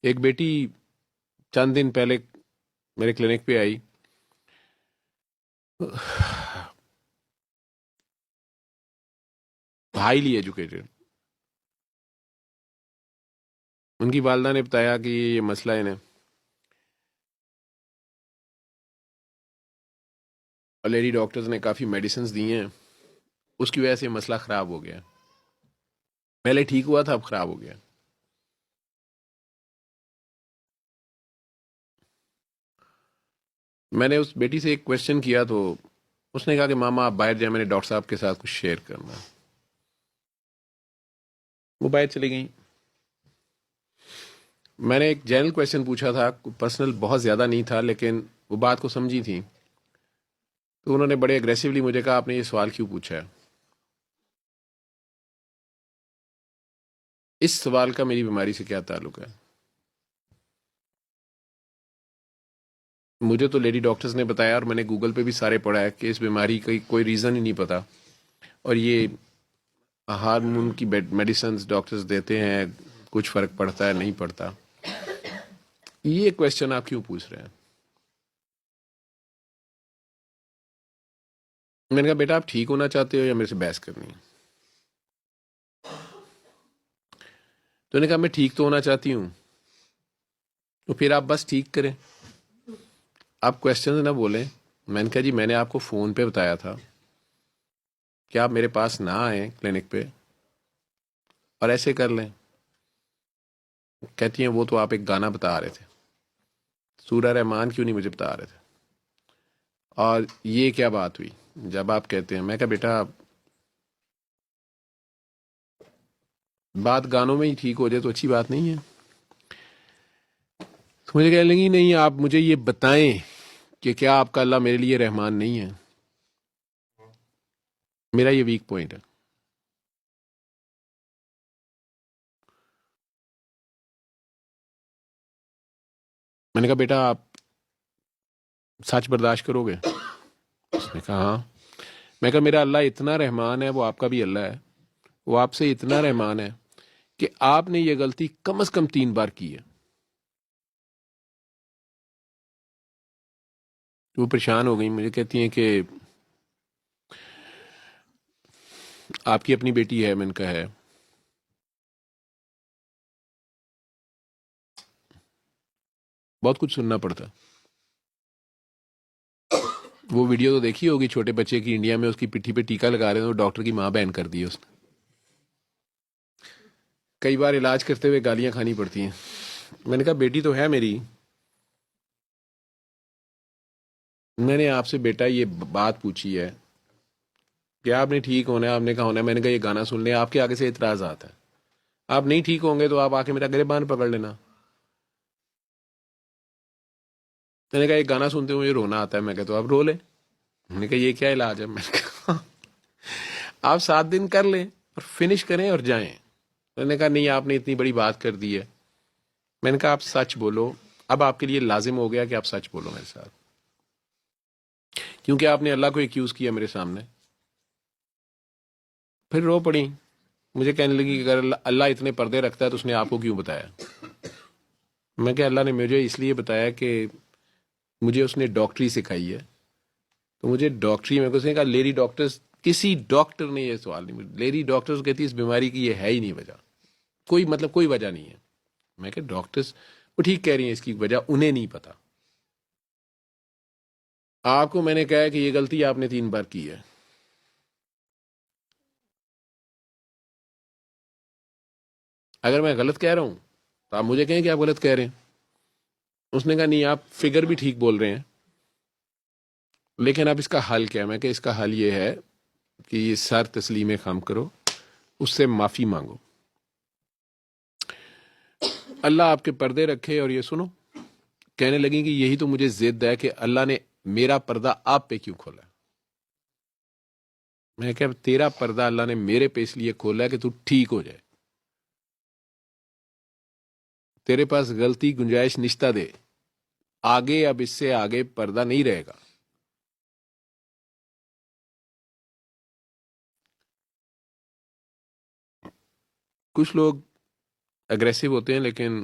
ایک بیٹی چند دن پہلے میرے کلینک پہ آئی. Highly educated. ان کی والدہ نے بتایا کہ یہ مسئلہ ہے نا، اور لیڈی ڈاکٹرز نے کافی میڈیسنز دی ہیں، اس کی وجہ سے مسئلہ خراب ہو گیا. پہلے ٹھیک ہوا تھا، اب خراب ہو گیا. میں نے اس بیٹی سے ایک کوشچن کیا تو اس نے کہا کہ ماما آپ باہر جائیں، میں نے ڈاکٹر صاحب کے ساتھ کچھ شیئر کرنا. وہ باہر چلی گئیں. میں نے ایک جنرل کوشچن پوچھا تھا، پرسنل بہت زیادہ نہیں تھا، لیکن وہ بات کو سمجھی تھی. تو انہوں نے بڑے اگریسولی مجھے کہا آپ نے یہ سوال کیوں پوچھا ہے؟ اس سوال کا میری بیماری سے کیا تعلق ہے؟ مجھے تو لیڈی ڈاکٹرز نے بتایا، اور میں نے گوگل پہ بھی سارے پڑھا ہے کہ اس بیماری کا کوئی ریزن ہی نہیں پتا، اور یہ ہارمون کی میڈیسنز ڈاکٹرز دیتے ہیں، کچھ فرق پڑتا ہے نہیں پڑتا. یہ کوشچن آپ کیوں پوچھ رہے ہیں؟ میں نے کہا بیٹا آپ ٹھیک ہونا چاہتے ہو یا میرے سے بحث کرنی ہے؟ تو نے کہا میں ٹھیک تو ہونا چاہتی ہوں. تو پھر آپ بس ٹھیک کریں، آپ کوشچنز نہ بولیں. میں نے کہا جی میں نے آپ کو فون پہ بتایا تھا کہ آپ میرے پاس نہ آئیں کلینک پہ اور ایسے کر لیں. کہتی ہیں وہ تو آپ ایک گانا بتا رہے تھے، سورہ رحمان کیوں نہیں مجھے بتا رہے تھے؟ اور یہ کیا بات ہوئی جب آپ کہتے ہیں؟ میں کہا بیٹا بات گانوں میں ہی ٹھیک ہو جائے تو اچھی بات نہیں ہے. تو مجھے کہنے لگی نہیں آپ مجھے یہ بتائیں کہ کیا آپ کا اللہ میرے لیے رحمان نہیں ہے. میرا یہ ویک پوائنٹ ہے. میں نے کہا بیٹا آپ سچ برداشت کرو گے؟ اس نے کہا ہاں. میں کہا میرا اللہ اتنا رحمان ہے، وہ آپ کا بھی اللہ ہے، وہ آپ سے اتنا رحمان ہے کہ آپ نے یہ غلطی کم از کم 3 بار کی ہے. وہ پریشان ہو گئی، مجھے کہتی ہیں کہ آپ کی اپنی بیٹی ہے. میں نے کہا ہے. بہت کچھ سننا پڑتا. وہ ویڈیو تو دیکھی ہوگی چھوٹے بچے کی، انڈیا میں اس کی پٹھی پہ ٹیکا لگا رہے ہیں، تو ڈاکٹر کی ماں بین کر دی ہے اس نے. کئی بار علاج کرتے ہوئے گالیاں کھانی پڑتی ہیں. میں نے کہا بیٹی تو ہے میری. میں نے آپ سے بیٹا یہ بات پوچھی ہے کہ آپ نے ٹھیک ہونا ہے، آپ نے کہا ہونا ہے. میں نے کہا یہ گانا سن لیں، آپ کے آگے سے اعتراضات ہیں. آپ نہیں ٹھیک ہوں گے تو آپ آ کے میرا گریبان پکڑ لینا. میں نے کہا یہ گانا سنتے ہوئے رونا آتا ہے. میں کہا تو آپ رو لیں. میں نے کہا یہ کیا علاج ہے؟ میں نے کہا آپ 7 دن کر لیں اور فنش کریں اور جائیں. میں نے کہا نہیں آپ نے اتنی بڑی بات کر دی ہے. میں نے کہا آپ سچ بولو. اب آپ کے لیے لازم ہو گیا کہ آپ سچ بولو میرے ساتھ، کیونکہ آپ نے اللہ کو ایکیوز کیا میرے سامنے. پھر رو پڑی. مجھے کہنے لگی کہ اگر اللہ اتنے پردے رکھتا ہے تو اس نے آپ کو کیوں بتایا؟ میں کہ اللہ نے مجھے اس لیے بتایا کہ مجھے اس نے ڈاکٹری سکھائی ہے. تو مجھے ڈاکٹری میں کچھ نے کہا لیڈی ڈاکٹرز، کسی ڈاکٹر نے یہ سوال نہیں. لیڈی ڈاکٹرز کہتی اس بیماری کی یہ ہے ہی نہیں وجہ، کوئی مطلب کوئی وجہ نہیں ہے. میں کہ ڈاکٹرز وہ ٹھیک کہہ رہی ہیں، اس کی وجہ انہیں نہیں پتا. آپ کو میں نے کہا کہ یہ غلطی آپ نے 3 بار کی ہے. اگر میں غلط کہہ رہا ہوں تو آپ مجھے کہیں کہ آپ غلط کہہ رہے ہیں. اس نے کہا نہیں آپ فگر بھی ٹھیک بول رہے ہیں، لیکن اب اس کا حل کیا ہے؟ میں کہ اس کا حل یہ ہے کہ یہ سر تسلیم خم کرو، اس سے معافی مانگو. اللہ آپ کے پردے رکھے. اور یہ سنو، کہنے لگیں کہ یہی تو مجھے ضد ہے کہ اللہ نے میرا پردہ آپ پہ کیوں کھولا ہے. میں کہ تیرا پردہ اللہ نے میرے پہ اس لیے کھولا ہے کہ تو ٹھیک ہو جائے. تیرے پاس غلطی گنجائش نشتہ دے، آگے اب اس سے آگے پردہ نہیں رہے گا. کچھ لوگ اگریسو ہوتے ہیں، لیکن